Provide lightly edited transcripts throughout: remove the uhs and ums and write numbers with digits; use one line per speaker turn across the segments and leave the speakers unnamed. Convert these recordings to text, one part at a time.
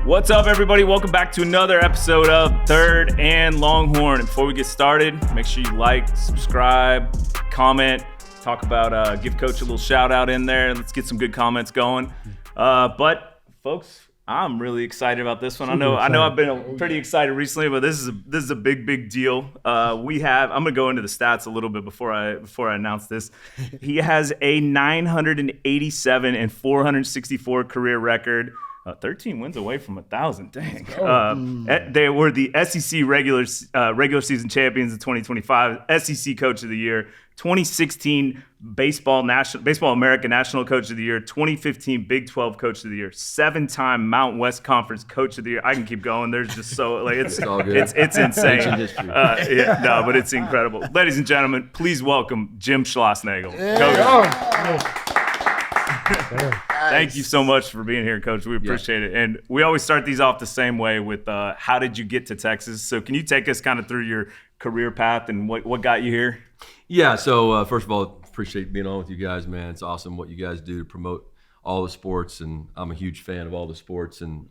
What's up, everybody? Welcome back to another episode of Third and Longhorn. And before we get started, make sure you like, subscribe, comment, talk about, give Coach a little shout out in there. Let's get some good comments going. But folks, I'm really excited about this one. I know I've been pretty excited recently, but this is a big deal. I'm gonna go into the stats a little bit before I announce this. He has a 987 and 464 career record. 13 wins away from 1,000. Dang. They were the SEC regular season champions in 2025, SEC Coach of the Year, 2016 Baseball America National Coach of the Year, 2015 Big 12 Coach of the Year, 7-time Mountain West Conference Coach of the Year. I can keep going. There's just so it's insane. But it's incredible. Ladies and gentlemen, please welcome Jim Schlossnagle. Thank you so much for being here, Coach. We appreciate it. And we always start these off the same way with how did you get to Texas? So can you take us kind of through your career path and what got you here?
Yeah, so first of all, appreciate being on with you guys, man. It's awesome what you guys do to promote all the sports, and I'm a huge fan of all the sports, and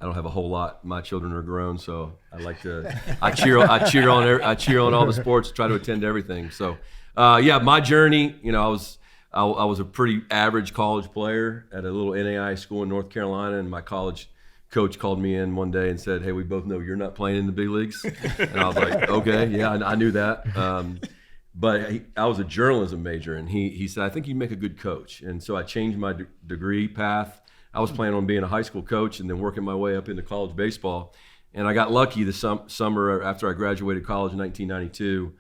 I don't have a whole lot. My children are grown, so I cheer on all the sports, try to attend to everything. So my journey, I was a pretty average college player at a little NAIA school in North Carolina, and my college coach called me in one day and said, "Hey, we both know you're not playing in the big leagues." And I was like, "Okay, yeah, I knew that." But I was a journalism major, and he said, "I think you make a good coach." And so I changed my degree path. I was planning on being a high school coach and then working my way up into college baseball. And I got lucky the summer after I graduated college in 1992.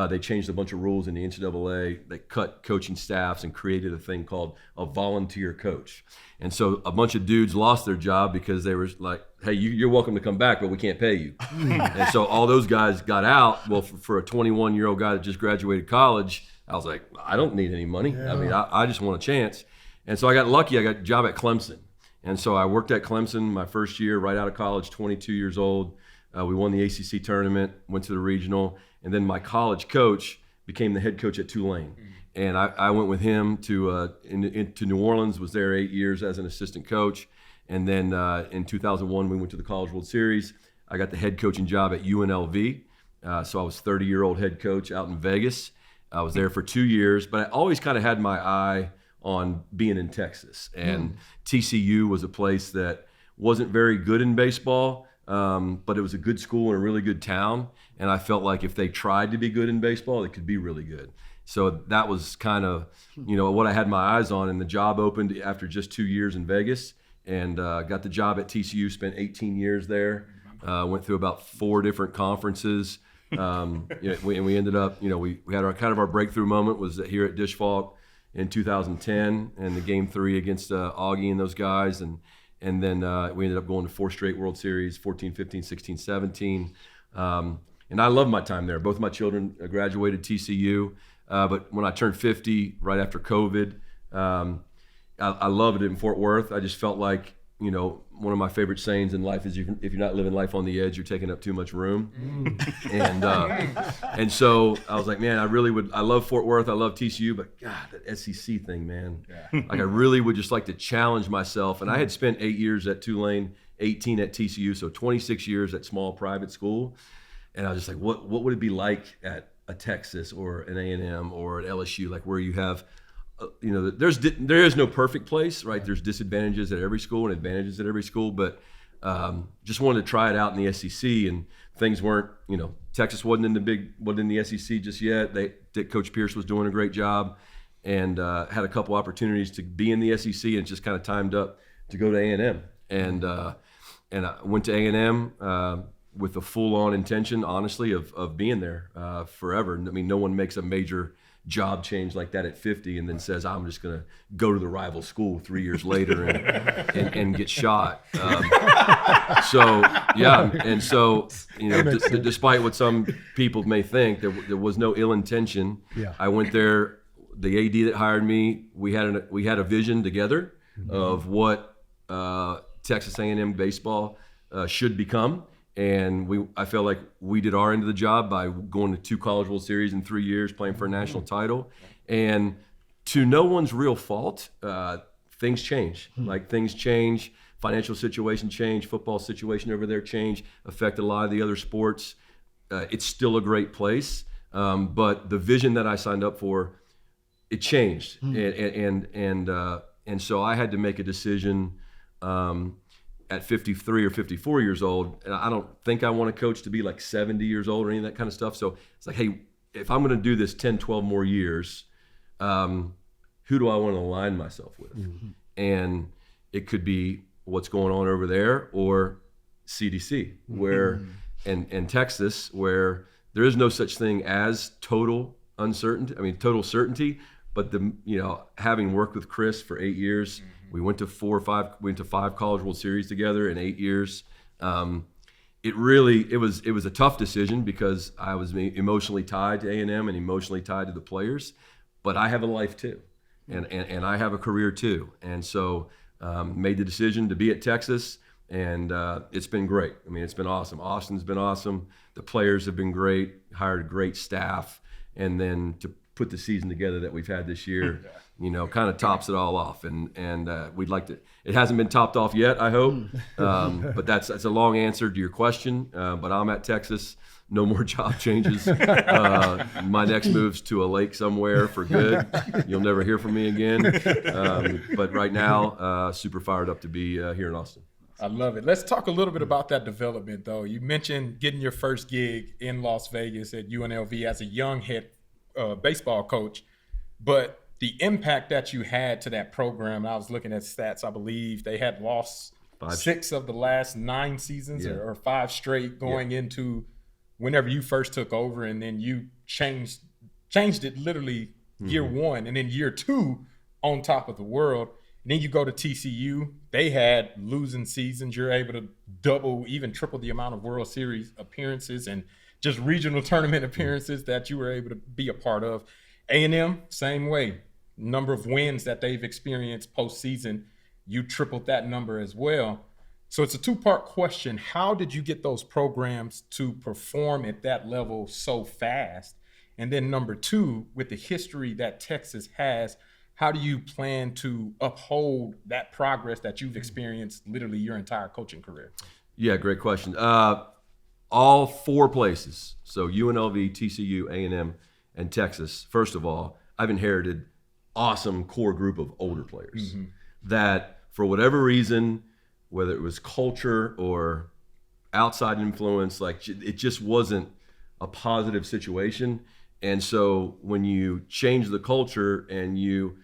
They changed a bunch of rules in the NCAA. They cut coaching staffs and created a thing called a volunteer coach. And so a bunch of dudes lost their job because they were like, "Hey, you're welcome to come back, but we can't pay you." And so all those guys got out. Well, for a 21-year-old guy that just graduated college, I was like, I don't need any money. Yeah. I mean, I just want a chance. And so I got lucky. I got a job at Clemson. And so I worked at Clemson my first year, right out of college, 22 years old. We won the ACC tournament, went to the regional. And then my college coach became the head coach at Tulane. And I went with him to New Orleans, was there 8 years as an assistant coach. And then in 2001, we went to the College World Series. I got the head coaching job at UNLV. So I was 30-year-old head coach out in Vegas. I was there for 2 years, but I always kind of had my eye on being in Texas. And TCU was a place that wasn't very good in baseball, but it was a good school and a really good town. And I felt like if they tried to be good in baseball, they could be really good. So that was kind of, what I had my eyes on. And the job opened after just 2 years in Vegas, and got the job at TCU, spent 18 years there, went through about 4 different conferences. We ended up, we had our breakthrough moment was here at Dish Falk in 2010 and the game 3 against Augie and those guys. And then we ended up going to 4 straight World Series, 14, 15, 16, 17. And I loved my time there. Both my children graduated TCU. But when I turned 50, right after COVID, I loved it in Fort Worth. I just felt like, one of my favorite sayings in life is if you're not living life on the edge, you're taking up too much room. And so I was like, man, I love Fort Worth. I love TCU, but God, that SEC thing, man. Yeah. Like I really would just like to challenge myself. And I had spent 8 years at Tulane, 18 at TCU, so 26 years at small private school. And I was just like, what would it be like at a Texas or an A&M or an LSU, like where you have, there is no perfect place, right? There's disadvantages at every school and advantages at every school, but just wanted to try it out in the SEC, and things weren't, Texas wasn't in the SEC just yet. Coach Pierce was doing a great job, and had a couple opportunities to be in the SEC, and it just kind of timed up to go to A&M, and I went to A&M. With the full-on intention, honestly, of being there forever. I mean, no one makes a major job change like that at 50 and then says, I'm just going to go to the rival school 3 years later and get shot. Despite what some people may think, there was no ill intention. Yeah. I went there. The AD that hired me, we had a vision together of what Texas A&M baseball should become. And I felt like we did our end of the job by going to 2 College World Series in 3 years, playing for a national title. And to no one's real fault, things change. Like things change. financial situation changed, football situation over there changed, affected a lot of the other sports. It's still a great place, but the vision that I signed up for, it changed, and so I had to make a decision at 53 or 54 years old, and I don't think I want a coach to be like 70 years old or any of that kind of stuff. So it's like, hey, if I'm going to do this 10, 12 more years, who do I want to align myself with? Mm-hmm. And it could be what's going on over there, or CDC, where and Texas, where there is no such thing as total uncertainty. I mean, total certainty. But having worked with Chris for 8 years, we went to 5 College World Series together in 8 years. It was a tough decision because I was emotionally tied to A&M and emotionally tied to the players, but I have a life too, and I have a career too, and so made the decision to be at Texas, and it's been great. I mean, it's been awesome. Austin's been awesome. The players have been great. Hired a great staff, and then to put the season together that we've had this year, kind of tops it all off. And we'd like to. It hasn't been topped off yet, I hope. But that's a long answer to your question. But I'm at Texas. No more job changes. My next move's to a lake somewhere for good. You'll never hear from me again. But right now, super fired up to be here in Austin.
I love it. Let's talk a little bit about that development, though. You mentioned getting your first gig in Las Vegas at UNLV as a young head baseball coach, but the impact that you had to that program, I was looking at stats, I believe they had lost 6 of the last 9 seasons, or 5 straight going into whenever you first took over, and then you changed it literally year 1, and then year 2 on top of the world. And then you go to TCU, they had losing seasons. You're able to double, even triple the amount of World Series appearances and just regional tournament appearances that you were able to be a part of. A&M, same way. Number of wins that they've experienced postseason, you tripled that number as well. So it's a 2-part question. How did you get those programs to perform at that level so fast? And then number 2, with the history that Texas has, how do you plan to uphold that progress that you've experienced literally your entire coaching career?
Yeah, great question. All 4 places, so UNLV, TCU, A&M, and Texas, first of all, I've inherited awesome core group of older players that, for whatever reason, whether it was culture or outside influence, like it just wasn't a positive situation. And so when you change the culture and you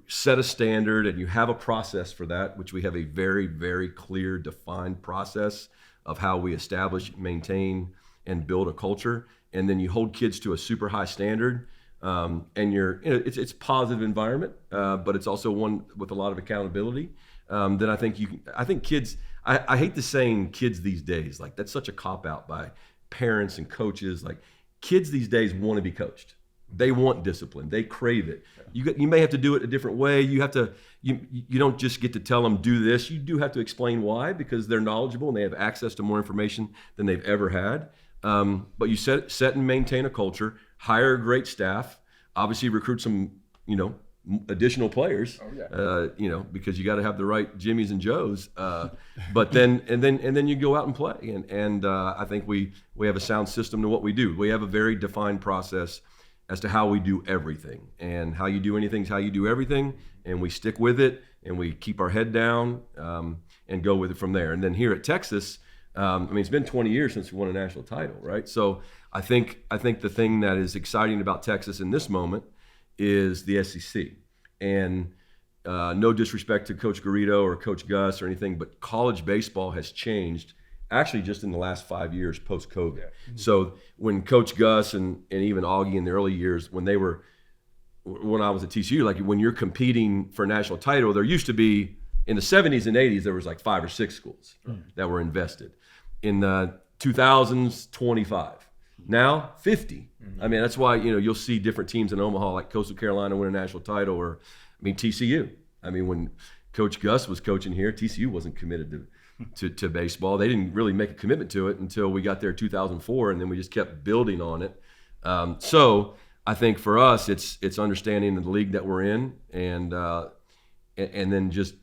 set a standard and you have a process for that, which we have a very, very clear, defined process of how we establish, maintain, and build a culture, and then you hold kids to a super high standard, and it's a positive environment, but it's also one with a lot of accountability. Then I think kids. I hate the saying kids these days. Like, that's such a cop out by parents and coaches. Like, kids these days want to be coached. They want discipline. They crave it. You may have to do it a different way. You have to. You don't just get to tell them do this. You do have to explain why, because they're knowledgeable and they have access to more information than they've ever had. But you set and maintain a culture. Hire a great staff. Obviously, recruit some additional players. Because you got to have the right Jimmies and Joes. But then you go out and play. And I think we have a sound system to what we do. We have a very defined process as to how we do everything, and how you do anything is how you do everything, and we stick with it, and we keep our head down and go with it from there. And then here at Texas, it's been 20 years since we won a national title, right? So I think the thing that is exciting about Texas in this moment is the SEC. And no disrespect to Coach Garrido or Coach Gus or anything, but college baseball has changed actually just in the last 5 years post-COVID. Yeah. So when Coach Gus and even Augie in the early years, when I was at TCU, like when you're competing for a national title, there used to be, in the 70s and 80s, there was like 5 or 6 schools that were invested. In the 2000s, 25. Now, 50. I mean, that's why, you'll see different teams in Omaha, like Coastal Carolina win a national title, or, TCU. When Coach Gus was coaching here, TCU wasn't committed to baseball. They didn't really make a commitment to it until we got there in 2004, and then we just kept building on it. So I think for us, it's understanding the league that we're in, and then just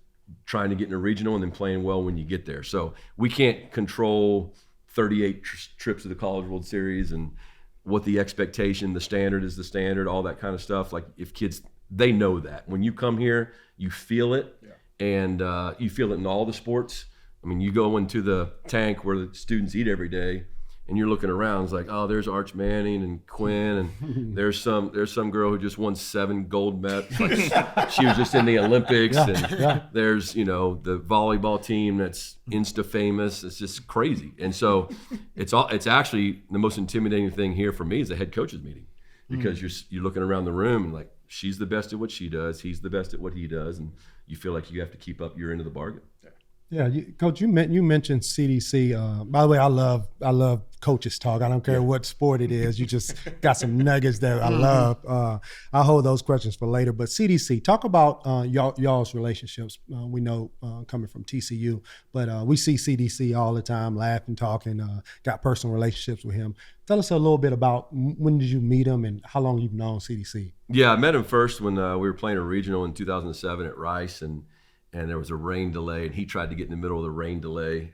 trying to get in a regional and then playing well when you get there. So we can't control 38 trips to the College World Series and what the expectation, the standard is the standard, all that kind of stuff. Like if kids, they know that. When you come here, you feel it, and you feel it in all the sports. I mean, you go into the tank where the students eat every day, and you're looking around. It's like, oh, there's Arch Manning and Quinn, and there's some girl who just won 7 gold medals. Like she was just in the Olympics, there's the volleyball team that's Insta famous. It's just crazy, and so it's actually the most intimidating thing here for me is the head coaches meeting, because you're looking around the room and like she's the best at what she does, he's the best at what he does, and you feel like you have to keep up your end of the bargain.
Yeah, Coach, you mentioned CDC. By the way, I love coaches talk. I don't care what sport it is. You just got some nuggets that I love. I'll hold those questions for later. But CDC, talk about y'all's relationships. We know coming from TCU, but we see CDC all the time, laughing, talking. Got personal relationships with him. Tell us a little bit about when did you meet him and how long you've known CDC.
Yeah, I met him first when we were playing a regional in 2007 at Rice, and there was a rain delay, and he tried to get in the middle of the rain delay.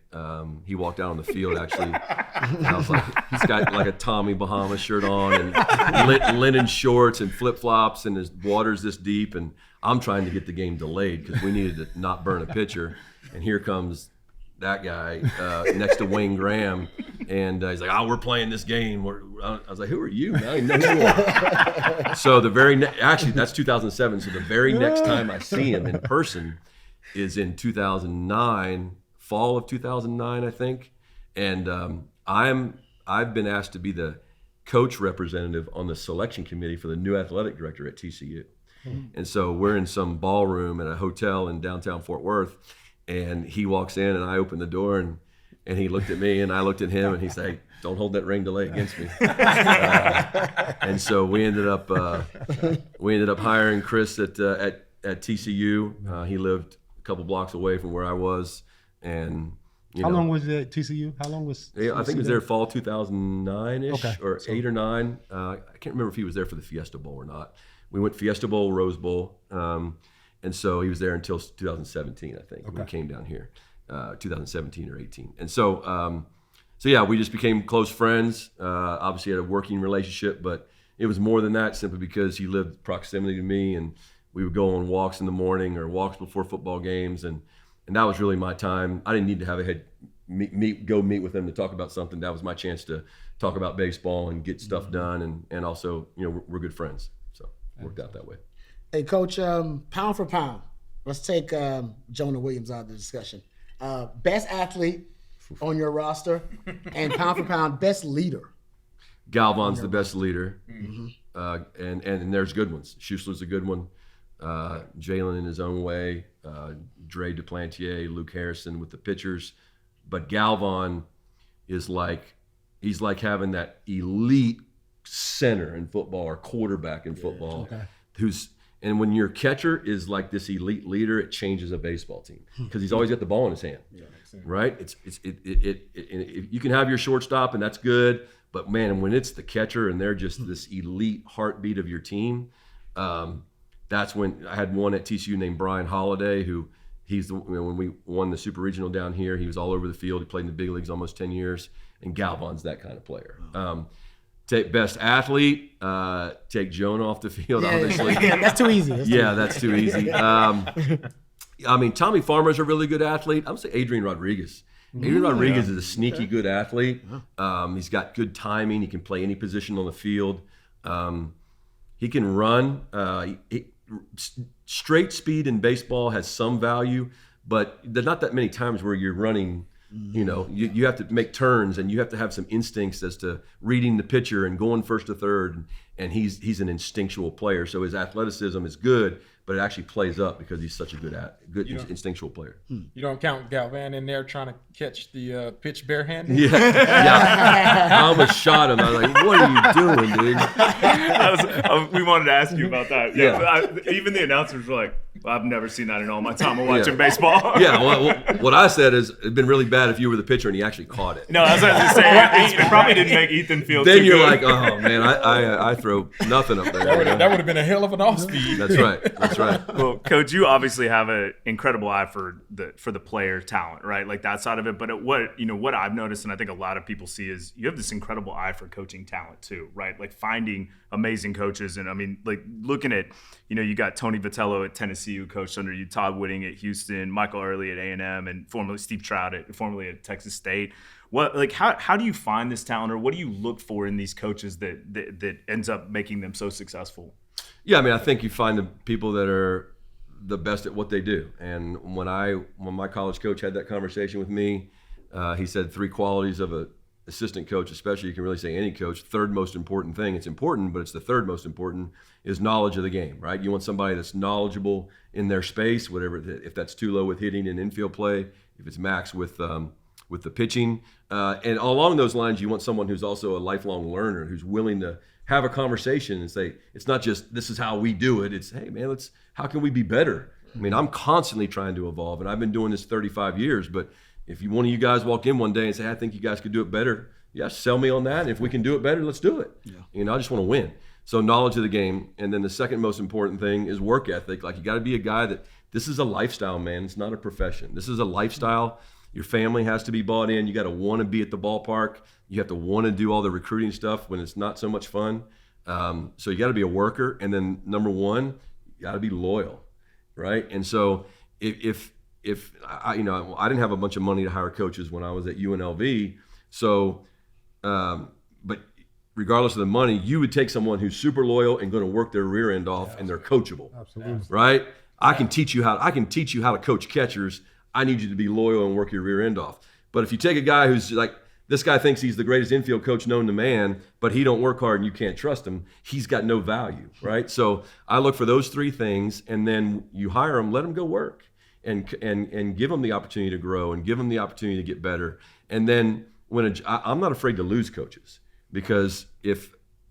He walked out on the field, actually. And I was like, he's got like a Tommy Bahama shirt on and linen shorts and flip-flops, and his water's this deep, and I'm trying to get the game delayed because we needed to not burn a pitcher. And here comes that guy next to Wayne Graham, and he's like, oh, we're playing this game. I was like, who are you? I don't even know who you are. So actually, that's 2007. So the very next time I see him in person is in 2009, fall of 2009, I think. And I've been asked to be the coach representative on the selection committee for the new athletic director at TCU. And so we're in some ballroom at a hotel in downtown Fort Worth, and he walks in and I open the door, and he looked at me and I looked at him, and he's like, don't hold that rain delay against me. And so we ended up hiring Chris at TCU. He lived couple blocks away from where I was, and
how long was it at TCU? How long was?
Yeah, I think it was there fall 2009-ish,
okay.
or 8 or 9. I can't remember if he was there for the Fiesta Bowl or not. We went Fiesta Bowl, Rose Bowl, and so he was there until 2017, I think. When we came down here, 2017 or 18, and so yeah, we just became close friends. Obviously, had a working relationship, but it was more than that, simply because he lived proximity to me, and we would go on walks in the morning or walks before football games, and that was really my time. I didn't need to have a head go meet with him to talk about something. That was my chance to talk about baseball and get stuff done, and also, we're good friends, so it worked out that way.
Hey, Coach, pound for pound, let's take Jonah Williams out of the discussion. Best athlete on your roster, and pound for pound, best leader.
Galvan's the best leader, and there's good ones. Schussler's a good one. Jalen in his own way, Dre Duplantier, Luke Harrison with the pitchers, but Galvan is he's like having that elite center in football or quarterback in football, and when your catcher is like this elite leader, it changes a baseball team because he's always got the ball in his hand, right? You can have your shortstop and that's good, but man, when it's the catcher and they're just this elite heartbeat of your team. That's when I had one at TCU named Brian Holiday, who when we won the Super Regional down here, he was all over the field. He played in the big leagues almost 10 years, and Galvan's that kind of player. Take best athlete, take Jonah off the field, obviously.
That's too easy.
That's too easy. I mean, Tommy Farmer's a really good athlete. I would say Adrian Rodriguez. Adrian Rodriguez is a sneaky good athlete. He's got good timing. He can play any position on the field. He can run. Straight speed in baseball has some value, but there's not that many times where you're running. You have to make turns, and you have to have some instincts as to reading the pitcher and going first to third. And he's an instinctual player, so his athleticism is good, but it actually plays up because he's such a good instinctual player.
You don't count Galvan in there trying to catch the pitch barehanded?
Yeah. I almost shot him. I was like, what are you doing, dude?
We wanted to ask you about that. Yeah. Even the announcers were like, I've never seen that in all my time of watching baseball.
Yeah, well, what I said is it'd been really bad if you were the pitcher and he actually caught it.
No, I was going to say, it probably didn't make Ethan feel
Then
too
you're
good.
like, oh man, I throw nothing up there.
That would have been a hell of an off speed.
That's right. That's right.
Well, Coach, you obviously have an incredible eye for the player talent, right? Like that side of it. But what I've noticed, and I think a lot of people see, is you have this incredible eye for coaching talent too, right? Like finding amazing coaches. And I mean, like looking at, you got Tony Vitello at Tennessee, who coached under you, Todd Whitting at Houston, Michael Early at A&M, and formerly Steve Trout formerly at Texas State. How do you find this talent, or what do you look for in these coaches that ends up making them so successful?
Yeah, I mean, I think you find the people that are the best at what they do. And when my college coach had that conversation with me, he said 3 qualities of a assistant coach, especially, you can really say any coach, third most important thing. It's important, but it's the third most important, is knowledge of the game, right? You want somebody that's knowledgeable in their space, whatever, if that's too low with hitting and infield play, if it's max with the pitching. And along those lines, you want someone who's also a lifelong learner, who's willing to have a conversation and say, it's not just, this is how we do it. It's, hey man, how can we be better? I mean, I'm constantly trying to evolve, and I've been doing this 35 years, but if one of you guys walk in one day and say, I think you guys could do it better, yeah, sell me on that. And if we can do it better, let's do it. Yeah. I just want to win. So knowledge of the game. And then the second most important thing is work ethic. Like, you got to be a guy this is a lifestyle, man. It's not a profession. This is a lifestyle. Your family has to be bought in. You got to want to be at the ballpark. You have to want to do all the recruiting stuff when it's not so much fun. So you got to be a worker. And then number 1, you got to be loyal, right? And so if I didn't have a bunch of money to hire coaches when I was at UNLV. So, but regardless of the money, you would take someone who's super loyal and going to work their rear end off, and they're coachable.
Absolutely.
Right? I can teach you how to coach catchers. I need you to be loyal and work your rear end off. But if you take a guy who's like, this guy thinks he's the greatest infield coach known to man, but he don't work hard and you can't trust him, he's got no value, right? So I look for those 3 things, and then you hire him, let him go work. And give them the opportunity to grow and give them the opportunity to get better. And then I'm not afraid to lose coaches, because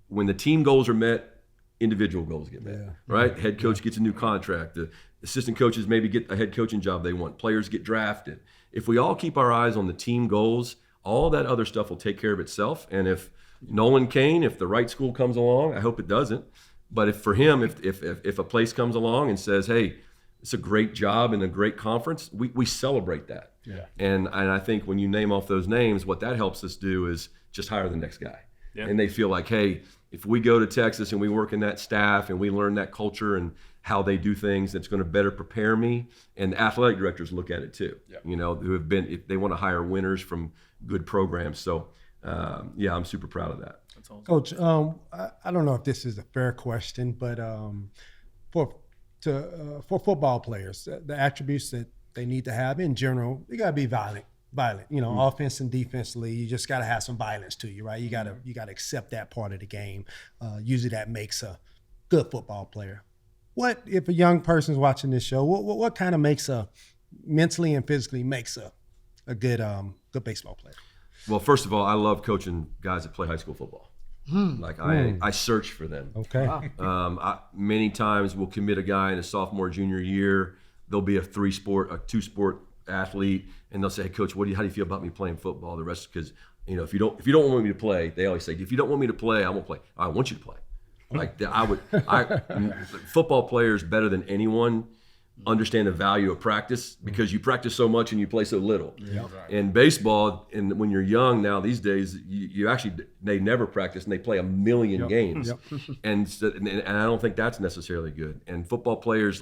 when the team goals are met, individual goals get met, right? Head coach gets a new contract. The assistant coaches maybe get a head coaching job they want. Players get drafted. If we all keep our eyes on the team goals, all that other stuff will take care of itself. And if Nolan Kane, if the right school comes along, I hope it doesn't. But if a place comes along and says, hey, it's a great job and a great conference, we celebrate that. Yeah. And I think when you name off those names, what that helps us do is just hire the next guy. Yeah. And they feel like, hey, if we go to Texas and we work in that staff and we learn that culture and how they do things, that's going to better prepare me. And the athletic directors look at it too, who have been, if they want to hire winners from good programs. So, I'm super proud of that.
That's awesome.
Coach, I don't know if this is a fair question, but for football players, the attributes that they need to have in general, you got to be violent, offense and defensively. You just got to have some violence to you, right? You got to accept that part of the game. Usually that makes a good football player. What if a young person's watching this show? What kind of mentally and physically makes a good baseball player?
Well, first of all, I love coaching guys that play high school football. I search for them.
Okay.
Many times we'll commit a guy in a sophomore, junior year. They'll be a 2-sport athlete, and they'll say, "Hey, Coach, how do you feel about me playing football?" The rest, because if you don't want me to play, they always say, "If you don't want me to play, I won't play. I want you to play." Like football players better than anyone understand the value of practice, because you practice so much and you play so little. Yep. And baseball, and when you're young now these days, they never practice and they play 1 million games. Yep. And I don't think that's necessarily good. And football players,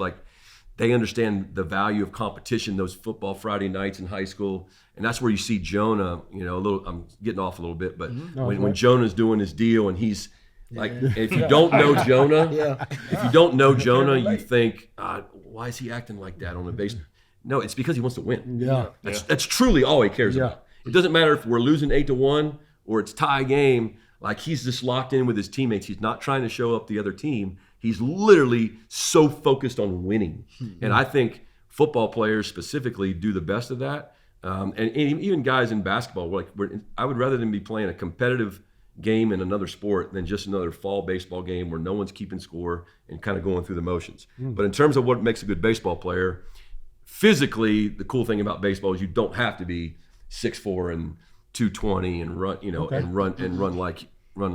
they understand the value of competition, those football Friday nights in high school. And that's where you see Jonah, I'm getting off a little bit, but when Jonah's doing his deal and he's if you don't know Jonah, you think, why is he acting like that on the base? No, it's because he wants to win. Yeah. That's truly all he cares about. It doesn't matter if we're losing 8-1 or it's tie game. He's just locked in with his teammates. He's not trying to show up the other team. He's literally so focused on winning. Mm-hmm. And I think football players specifically do the best of that. And even guys in basketball, I would rather than be playing a competitive game in another sport than just another fall baseball game where no one's keeping score and kind of going through the motions. But in terms of what makes a good baseball player, physically, the cool thing about baseball is you don't have to be 6'4" and 220 and run, and run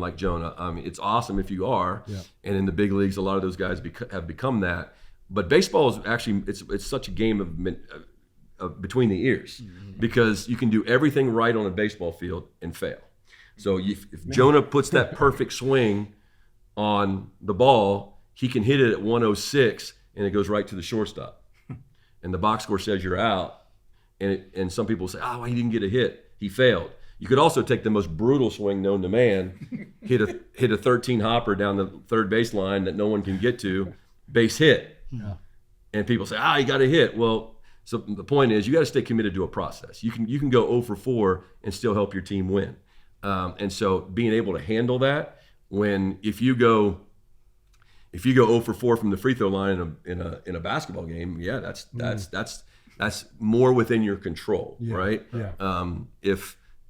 like Jonah. I mean, it's awesome if you are, and in the big leagues, a lot of those guys have become that. But baseball is actually it's such a game of between the ears, because you can do everything right on a baseball field and fail. So if Jonah puts that perfect swing on the ball, he can hit it at 106 and it goes right to the shortstop, and the box score says you're out. And some people say, oh, he didn't get a hit. He failed. You could also take the most brutal swing known to man, hit a 13 hopper down the third baseline that no one can get to, base hit. Yeah. And people say, he got a hit. Well, so the point is, you got to stay committed to a process. You can go 0 for 4 and still help your team win. And so being able to handle that, if you go 0 for 4 from the free throw line in a basketball game, that's more within your control, right? Yeah.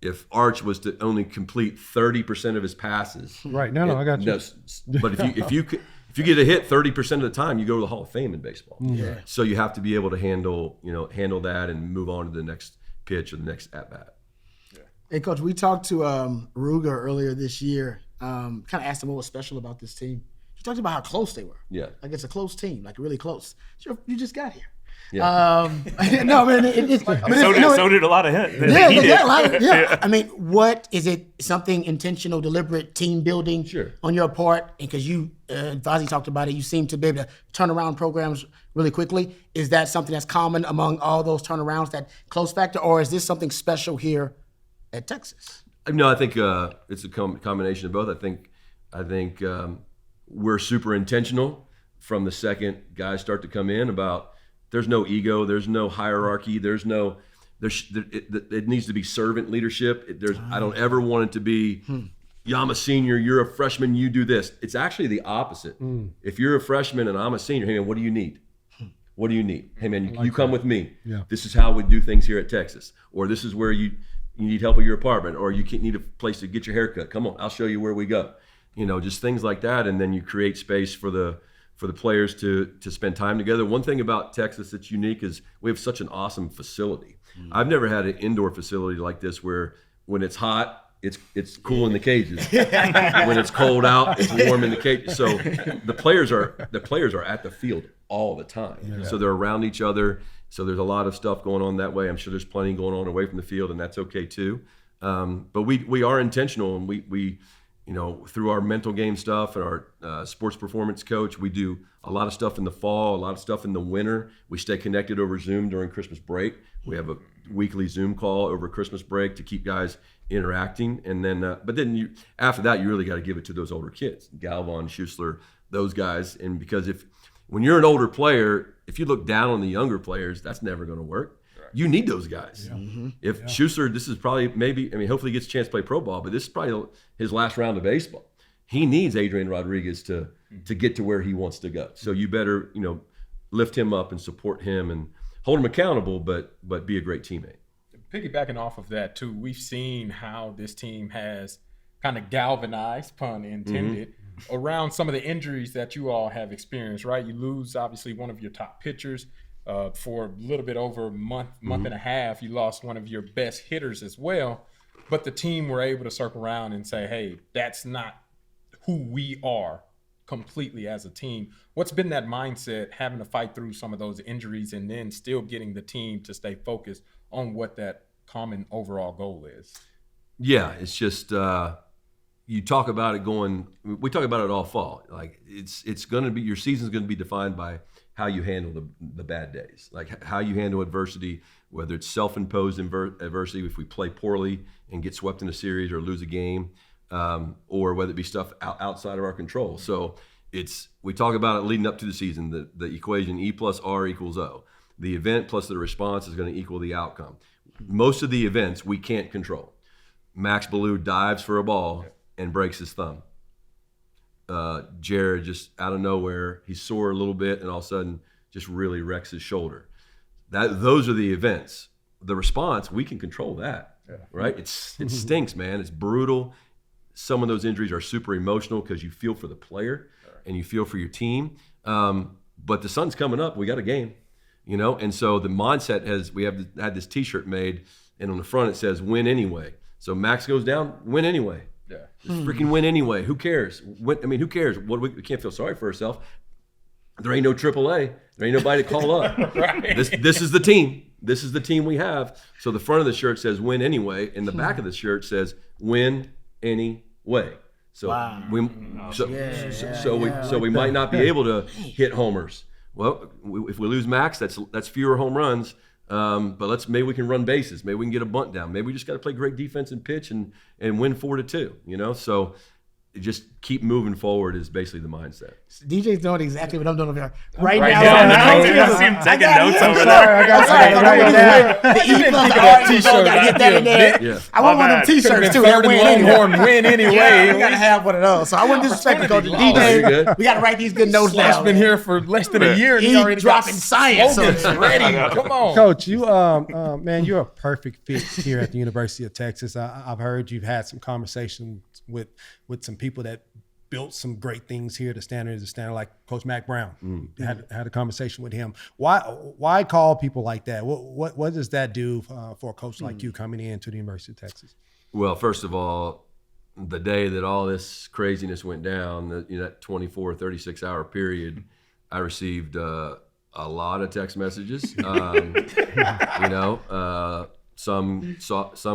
If Arch was to only complete 30% of his passes,
right? No, I got you.
But if you get a hit 30% of the time, you go to the Hall of Fame in baseball. Yeah. So you have to be able to handle that and move on to the next pitch or the next at bat.
Yeah. Hey, Coach, we talked to Ruger earlier this year. Kind of asked him what was special about this team. He talked about how close they were. Yeah, like it's a close team, like really close. So you just got here. Yeah. No, man.
So did a lot of him.
Yeah. I mean, what is it? Something intentional, deliberate team building on your part? And because you, Fozzy talked about it, you seem to be able to turn around programs really quickly. Is that something that's common among all those turnarounds, that close factor, or is this something special here at Texas?
No, I think it's a combination of both. I think we're super intentional from the second guys start to come in about. There's no ego. There's no hierarchy. It needs to be servant leadership. I don't ever want it to be, I'm a senior, you're a freshman, you do this. It's actually the opposite. If you're a freshman and I'm a senior, hey man, what do you need? What do you need? Hey man, you come with me. Yeah. This is how we do things here at Texas. Or this is where you need help with your apartment, or you need a place to get your hair cut. Come on, I'll show you where we go. Just things like that, and then you create space for the players to spend time together. One thing about Texas that's unique is we have such an awesome facility. I've never had an indoor facility like this where when it's hot, it's cool in the cages. When it's cold out, it's warm in the cages. So the players are at the field all the time. Yeah. So they're around each other. So there's a lot of stuff going on that way. I'm sure there's plenty going on away from the field, and that's okay too. But we are intentional, and we through our mental game stuff and our sports performance coach, we do a lot of stuff in the fall, a lot of stuff in the winter. We stay connected over Zoom during Christmas break. We have a weekly Zoom call over Christmas break to keep guys interacting. And then, after that, you really got to give it to those older kids, Galvan, Schussler, those guys. And because when you're an older player, if you look down on the younger players, that's never going to work. You need those guys. Yeah. Mm-hmm. If Schussler, this is probably hopefully he gets a chance to play pro ball, but this is probably his last round of baseball. He needs Adrian Rodriguez to get to where he wants to go. So you better, lift him up and support him and hold him accountable, but be a great teammate.
Piggybacking off of that too, we've seen how this team has kind of galvanized, pun intended, around some of the injuries that you all have experienced, right? You lose obviously one of your top pitchers. For a little bit over a month and a half, you lost one of your best hitters as well. But the team were able to circle around and say, hey, that's not who we are completely as a team. What's been that mindset, having to fight through some of those injuries and then still getting the team to stay focused on what that common overall goal is?
Yeah, it's just you talk about it we talk about it all fall. Like it's going to be, your season's going to be defined by how you handle the bad days, like how you handle adversity, whether it's self-imposed adversity, if we play poorly and get swept in a series or lose a game, or whether it be stuff outside of our control. So we talk about it leading up to the season, the equation E plus R equals O. The event plus the response is going to equal the outcome. Most of the events we can't control. Max Ballou dives for a ball and breaks his thumb. Jared just out of nowhere, he's sore a little bit and all of a sudden just really wrecks his shoulder. Those are the events. The response, we can control that, right? It stinks, man. It's brutal. some of those injuries are super emotional because you feel for the player and you feel for your team. But the sun's coming up. We got a game, And so the mindset we had this T-shirt made, and on the front it says "Win anyway." So Max goes down, win anyway.
Yeah.
Just freaking win anyway. Who cares? Who cares? We can't feel sorry for ourselves. There ain't no AAA. There ain't nobody to call up.
Right.
This is the team. This is the team we have. So the front of the shirt says "Win anyway," and the back of the shirt says "Win anyway." So we might not be able to hit homers. Well, if we lose Max, that's fewer home runs. But maybe we can run bases. Maybe we can get a bunt down. Maybe we just got to play great defense and pitch and win 4-2. So just keep moving forward is basically the mindset.
DJ's doing exactly what I'm doing over here
Right
now.
now. I see him taking notes over there.
I got
The E plus the R T-shirt. Gotta get that in there.
Yeah.
I want one of them T-shirts too. That
Third and
win anyway.
Longhorn win anyway.
Yeah, we gotta have one of those. So I wouldn't disrespect to go to
You're good.
DJ. We gotta write these good notes
Slash
down.
been here for less than a year, and he
He
already
dropping
got
science.
slogans ready. Come on,
Coach, you man, you're a perfect fit here at the University of Texas. I've heard you've had some conversations with some people that built some great things here. The standard is the standard, like Coach Mack Brown. Had a conversation with him. Why call people like that? What does that do for a coach like you coming into the University of Texas?
Well, first of all, the day that all this craziness went down, that 24, 36-hour period, I received a lot of text messages. Some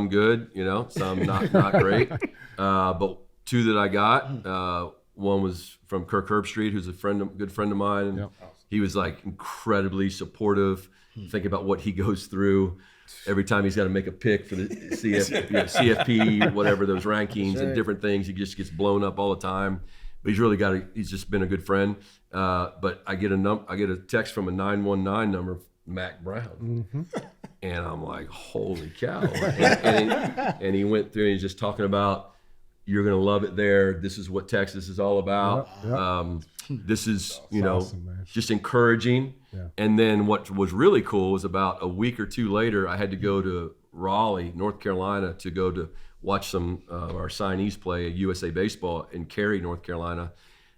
good, some not great. But two that I got, one was from Kirk Herbstreit, who's a good friend of mine. And he was like incredibly supportive, thinking about what he goes through every time he's got to make a pick for the CFP, whatever those rankings and different things. He just gets blown up all the time. But he's just been a good friend. But I get a text from a 919 number, Mack Brown. And I'm like, holy cow. And he went through and he's just talking about, you're going to love it there. This is what Texas is all about. This is, awesome, just encouraging. Yeah. And then what was really cool was about a week or two later, I had to go to Raleigh, North Carolina, to go to watch some of our signees play USA Baseball in Cary, North Carolina.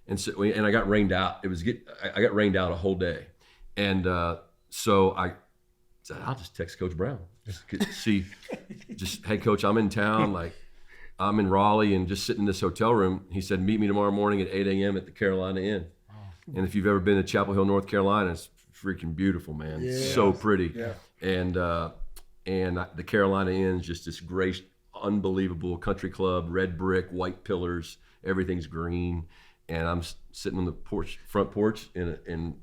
And so, and I got rained out. I got rained out a whole day. And so I said, I'll just text Coach Brown. Hey, Coach, I'm in town. I'm in Raleigh and just sitting in this hotel room. He said, meet me tomorrow morning at 8 a.m. at the Carolina Inn. Oh. And if you've ever been to Chapel Hill, North Carolina, it's freaking beautiful, man. Yeah. It's so pretty. Yeah. And the Carolina Inn is just this great, unbelievable country club, red brick, white pillars, everything's green. And I'm sitting on the front porch, and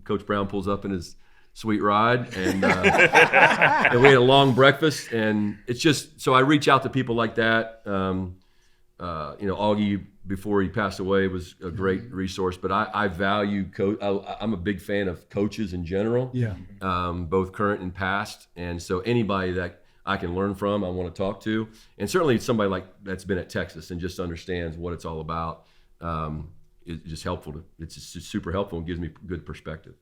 Coach Brown pulls up in his sweet ride, and and we had a long breakfast, and it's just, so I reach out to people like that. Augie, before he passed away, was a great resource, but I value I'm a big fan of coaches in general, both current and past, and so anybody that I can learn from, I want to talk to, and certainly somebody that's been at Texas and just understands what it's all about. It's just helpful. It's just super helpful and gives me good perspective.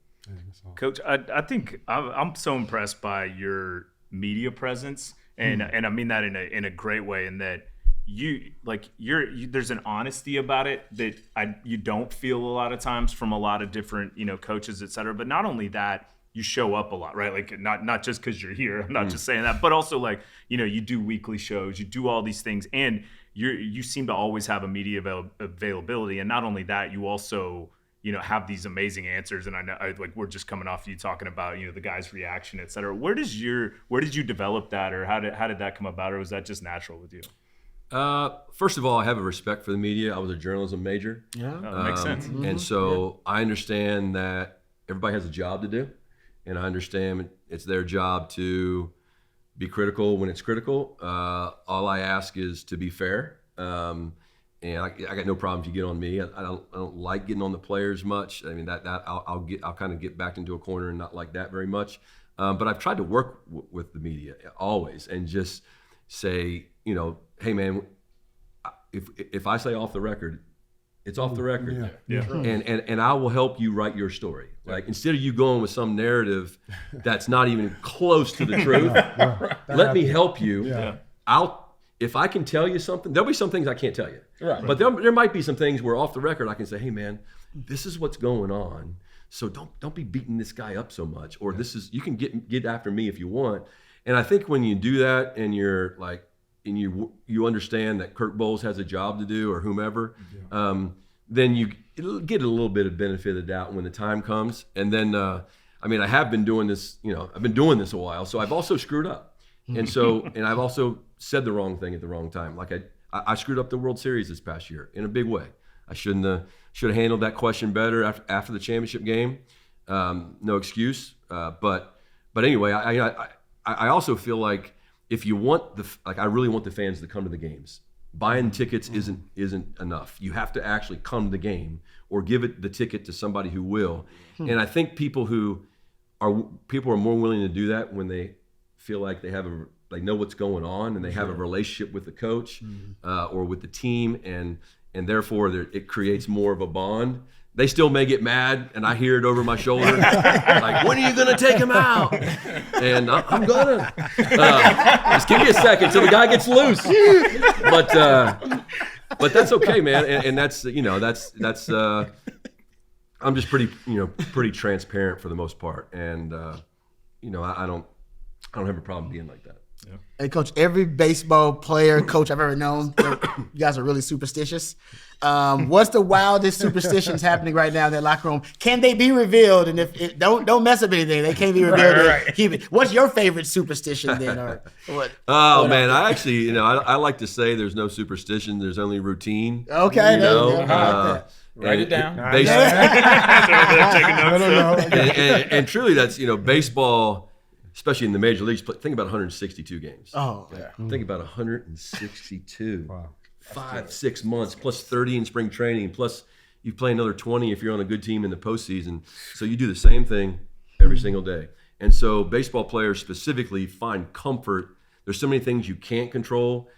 Coach, I think I'm so impressed by your media presence, and I mean that in a great way, in that there's an honesty about it that you don't feel a lot of times from a lot of different coaches, et cetera. But not only that, you show up a lot, right? Like not just because you're here. I'm not just saying that, but also you do weekly shows, you do all these things, and you seem to always have a media availability, and not only that, you also have these amazing answers. And I know, we're just coming off you talking about, the guy's reaction, et cetera. Where did you develop that, or how did that come about, or was that just natural with you?
First of all, I have a respect for the media. I was a journalism major.
Yeah,
that makes sense.
And so I understand that everybody has a job to do, and I understand it's their job to be critical when it's critical. All I ask is to be fair. And I got no problem if you get on me. I don't like getting on the players much. I mean that I'll kind of get backed into a corner and not like that very much. But I've tried to work with the media always and just say, hey man, if I say off the record, it's off the record.
Yeah.
And I will help you write your story. Like, instead of you going with some narrative that's not even close to the truth, let me help you.
Yeah.
if I can tell you something, there'll be some things I can't tell you.
Right.
But there might be some things where off the record I can say, hey man, this is what's going on. So don't be beating this guy up so much. Or this is, you can get after me if you want. And I think when you do that and you're like, and you understand that Kirk Bowles has a job to do or whomever, then it'll get a little bit of benefit of the doubt when the time comes. And then, I mean, I have been doing this, I've been doing this a while, so I've also screwed up. And so, and I've also said the wrong thing at the wrong time. Like I screwed up the World Series this past year in a big way. I should have handled that question better after the championship game. No excuse. But anyway, I also feel like if you want I really want the fans to come to the games. Buying tickets isn't enough. You have to actually come to the game or give the ticket to somebody who will. And I think people are more willing to do that when they feel like they know what's going on and they have a relationship with the coach or with the team, and therefore it creates more of a bond. They still may get mad, and I hear it over my shoulder, like, when are you gonna take him out? And I'm gonna. Just give me a second till the guy gets loose. But that's okay, man, and that's I'm just pretty transparent for the most part, and I don't have a problem being like that.
Yeah. Hey, Coach, every baseball player, coach I've ever known, you guys are really superstitious. What's the wildest superstitions happening right now in that locker room? Can they be revealed? And if don't mess up anything, they can't be revealed. Right. Keep it. What's your favorite superstition then? Or what?
Oh man, I actually, I like to say there's no superstition, there's only routine.
Okay,
write it down.
And truly, that's baseball. Especially in the major leagues, think about 162 games.
Oh, yeah.
Think about 162. Wow. 5-6 months, plus 30 in spring training, plus you play another 20 if you're on a good team in the postseason. So you do the same thing every single day. And so baseball players specifically find comfort. There's so many things you can't control.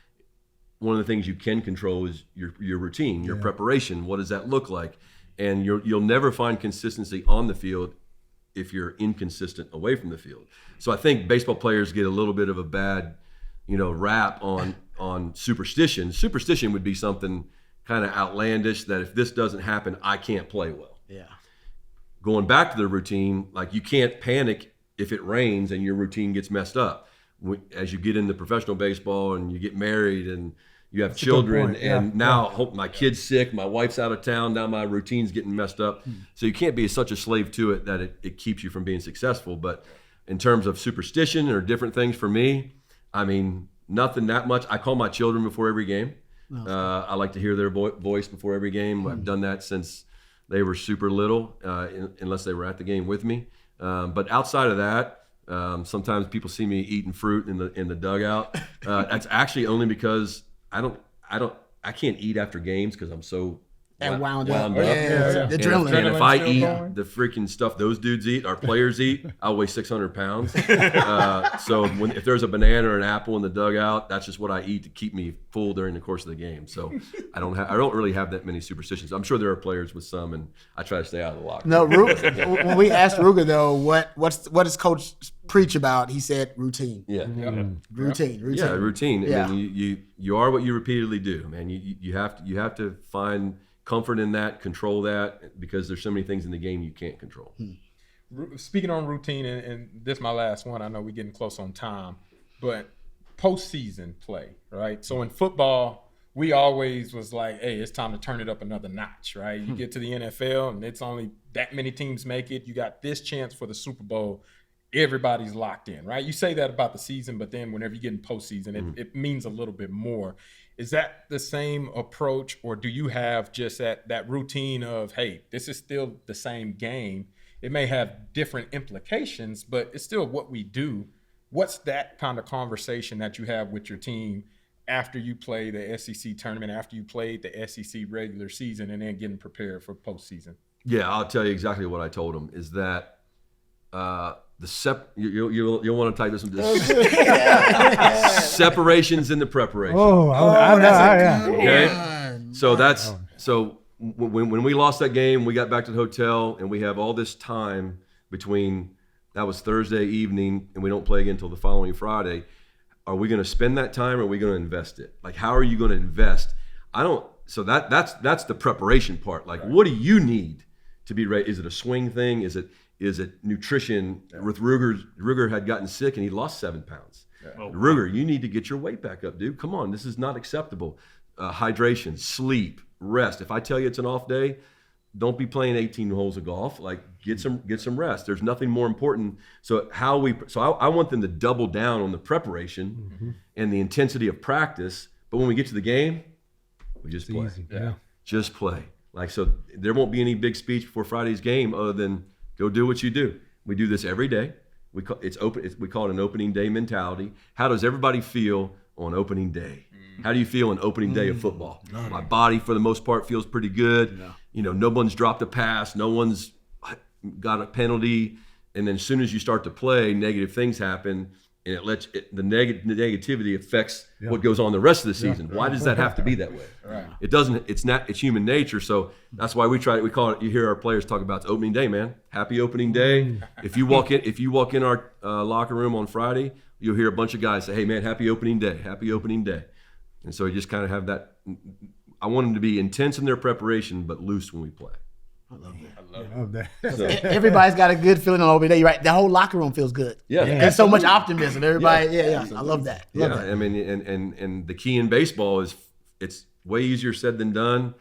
One of the things you can control is your routine, your preparation. What does that look like? And you'll never find consistency on the field if you're inconsistent away from the field. So I think baseball players get a little bit of a bad, rap on superstition. Superstition would be something kind of outlandish that if this doesn't happen, I can't play well.
Yeah.
Going back to the routine, like you can't panic if it rains and your routine gets messed up. As you get into professional baseball and you get married and you have children, and now hope my kid's sick, my wife's out of town, now my routine's getting messed up. So you can't be such a slave to it that it keeps you from being successful. But in terms of superstition or different things for me, I mean, nothing that much. I call my children before every game. I like to hear their voice before every game. I've done that since they were super little, unless they were at the game with me. But outside of that, sometimes people see me eating fruit in the dugout. That's actually only because I can't eat after games because I'm so
wound up.
The
adrenaline.
And if I eat the freaking stuff those dudes eat, our players eat, I'll weigh 600 pounds. So if there's a banana or an apple in the dugout, that's just what I eat to keep me full during the course of the game. So I don't really have that many superstitions. I'm sure there are players with some, and I try to stay out of the locker room.
No, when we asked Ruger though, what does Coach preach about? He said routine. Routine.
Yeah, routine.
Yeah.
I mean, you are what you repeatedly do, man. You have to find comfort in that, control that, because there's so many things in the game you can't control.
Speaking on routine, and this is my last one. I know we're getting close on time, but postseason play, right? So in football, we always was like, hey, it's time to turn it up another notch, right? You get to the NFL, and it's only that many teams make it. You got this chance for the Super Bowl. Everybody's locked in, right? You say that about the season, but then whenever you get in postseason, it means a little bit more. Is that the same approach, or do you have just that routine of, hey, this is still the same game. It may have different implications, but it's still what we do. What's that kind of conversation that you have with your team after you play the SEC tournament, after you played the SEC regular season, and then getting prepared for postseason?
Yeah, I'll tell you exactly what I told them, is that you'll want to type this one. Separations in the preparation. Okay. So when we lost that game, we got back to the hotel, and we have all this time between that was Thursday evening, and we don't play again until the following Friday. are we going to spend that time or are we going to invest it? Like, how are you going to invest? So that's the preparation part. Like, what do you need to be ready? Is it a swing thing? Is it nutrition? With Ruger had gotten sick and he lost 7 pounds. Ruger, you need to get your weight back up, dude. Come on, this is not acceptable. Hydration, sleep, rest. If I tell you it's an off day, don't be playing 18 holes of golf. Like, get some rest. There's nothing more important. So I want them to double down on the preparation and the intensity of practice. But when we get to the game, we just play.
Easy. Yeah.
Just play. Like, so there won't be any big speech before Friday's game other than go do what you do. We do this every day. We call it an opening day mentality. How does everybody feel on opening day? How do you feel on opening day of football? My body, for the most part, feels pretty good. Yeah. No one's dropped a pass. No one's got a penalty. And then as soon as you start to play, negative things happen. And the negativity affects what goes on the rest of the season. Why does that have to be that way? Right. It doesn't. It's human nature. So that's why we call it. You hear our players talk about it's opening day, man. Happy opening day. If you walk in our locker room on Friday, you'll hear a bunch of guys say, "Hey, man, happy opening day. Happy opening day." And so you just kind of have that. I want them to be intense in their preparation, but loose when we play.
I love that.
I love that.
So, everybody's got a good feeling on opening day. You're right. The whole locker room feels good.
Yeah.
There's so much optimism. Everybody, I love that. Love that.
I mean, and the key in baseball is it's way easier said than done.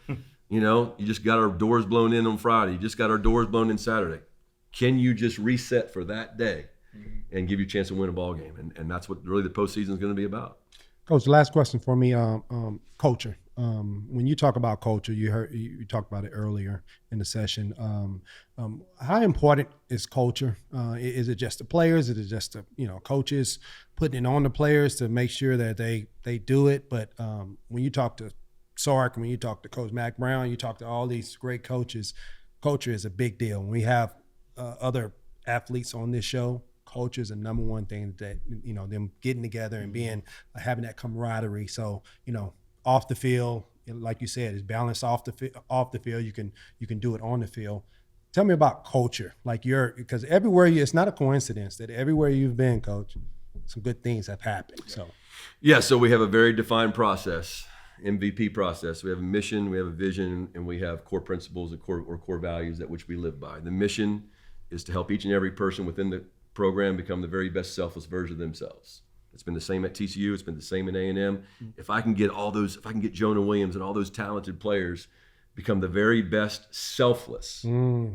You just got our doors blown in on Friday. You just got our doors blown in Saturday. Can you just reset for that day and give you a chance to win a ball game? And that's what really the postseason is going to be about.
Coach, last question for me. Culture. When you talk about culture, you talked about it earlier in the session. How important is culture? Is it just the players? Is it just the coaches putting it on the players to make sure that they do it? But when you talk to Sark, when you talk to Coach Mack Brown, you talk to all these great coaches. Culture is a big deal. When we have other athletes on this show, culture is the number one thing that them getting together and having that camaraderie. So off the field, like you said, it's balanced off the field. You can do it on the field. Tell me about culture. Because everywhere it's not a coincidence that everywhere you've been, Coach, some good things have happened.
So we have a very defined process, MVP process. We have a mission, we have a vision, and we have core principles or core values that which we live by. The mission is to help each and every person within the program become the very best selfless version of themselves. It's been the same at TCU. It's been the same at A&M. If I can get Jonah Williams and all those talented players become the very best selfless,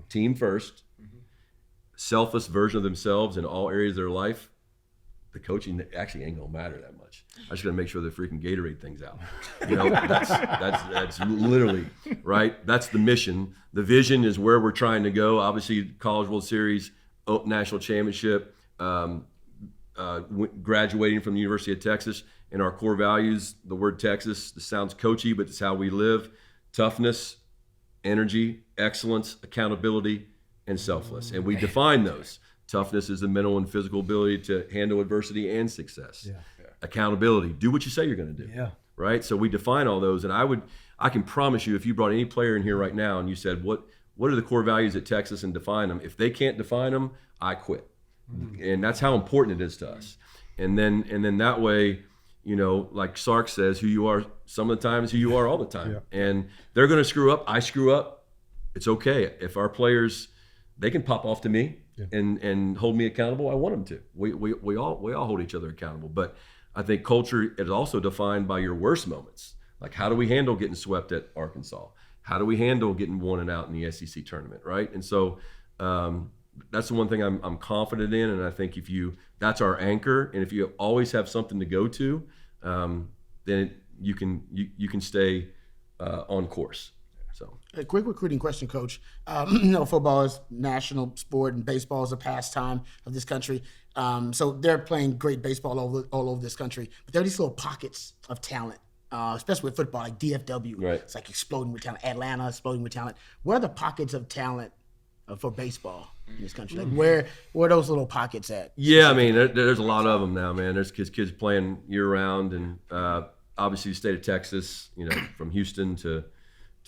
team first, selfless version of themselves in all areas of their life, the coaching actually ain't gonna matter that much. I just gotta make sure the freaking Gatorade thing's out. That's literally right. That's the mission. The vision is where we're trying to go. Obviously, College World Series, national championship. Graduating from the University of Texas, and our core values, the word Texas, this sounds coachy, but it's how we live: toughness, energy, excellence, accountability, and selfless. And we define those. Toughness is the mental and physical ability to handle adversity and success. Accountability, do what you say you're going to do. Right? So we define all those, and I can promise you, if you brought any player in here right now and you said, what are the core values at Texas, and define them, if they can't define them, I quit. And that's how important it is to us. And then that way, like Sark says, who you are some of the time is who you are all the time. And they're going to screw up. I screw up. It's okay. If our players, they can pop off to me and hold me accountable, I want them to. We all hold each other accountable. But I think culture is also defined by your worst moments. Like, how do we handle getting swept at Arkansas? How do we handle getting 1-and-out in the SEC tournament, right? And so that's the one thing I'm confident in, and I think that's our anchor. And if you always have something to go to, then you can stay on course. So,
a quick recruiting question, Coach. Football is national sport, and baseball is a pastime of this country. So they're playing great baseball all over this country, but there are these little pockets of talent. Especially with football, like DFW,
right.
It's like exploding with talent. Atlanta exploding with talent. Where are the pockets of talent for baseball in this country? Like where are those little pockets at?
Yeah, I mean, there's a lot of them now, man. There's kids playing year round, and obviously the state of Texas, from Houston to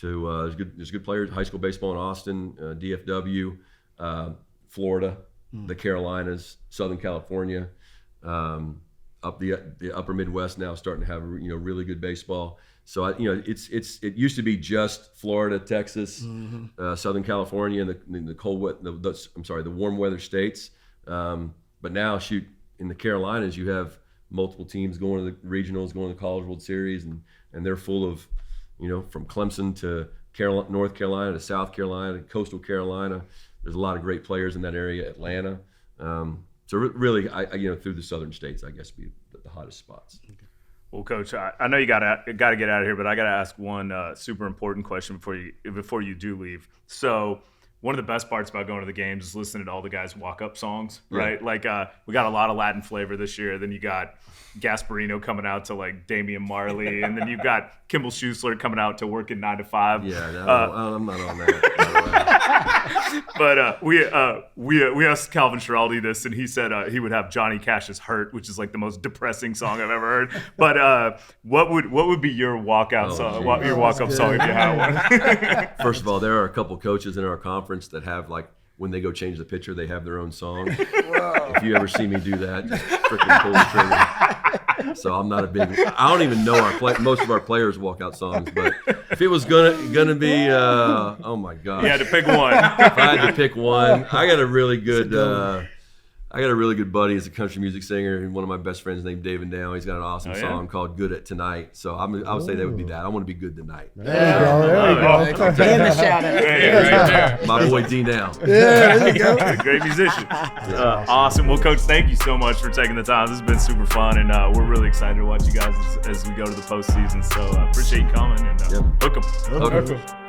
there's good players. High school baseball in Austin, DFW, Florida, the Carolinas, Southern California. up the upper Midwest now starting to have really good baseball. So it used to be just Florida, Texas, Southern California, and the the warm weather states. But now, in the Carolinas, you have multiple teams going to the regionals, going to the College World Series, and they're full of, from Clemson to North Carolina to South Carolina, Coastal Carolina. There's a lot of great players in that area. Atlanta. So really, through the southern states, I guess, be the hottest spots. Okay.
Well, Coach, I know you gotta get out of here, but I gotta ask one super important question before you do leave. So, one of the best parts about going to the games is listening to all the guys' walk-up songs, right? Yeah. Like we got a lot of Latin flavor this year. Then you got Gasparino coming out to like Damian Marley, and then you've got Kimball Schusler coming out to Working 9 to 5.
Yeah, I'm not on that.
But we asked Calvin Schiraldi this, and he said he would have Johnny Cash's "Hurt," which is like the most depressing song I've ever heard. But what would be your walkout song? Your walk-up song if you had one?
First of all, there are a couple coaches in our conference that have, like, when they go change the pitcher, they have their own song. If you ever see me do that, just freaking pull the trigger. So I'm not a big. I don't even know most of our players' walkout songs. But if it was gonna be, oh my gosh,
you had to pick one.
If I had to pick one, I got a really good buddy. He's a country music singer, and one of my best friends named David Dow. He's got an awesome song called "Good at Tonight." So I would say that would be that. I want to be good tonight.
There you go.
In the shadow.
Right there.
My boy D Now.
Yeah, there you go.
Great musician. Awesome. Well, Coach, thank you so much for taking the time. This has been super fun, and we're really excited to watch you guys as we go to the postseason. So appreciate you coming, and hook 'em.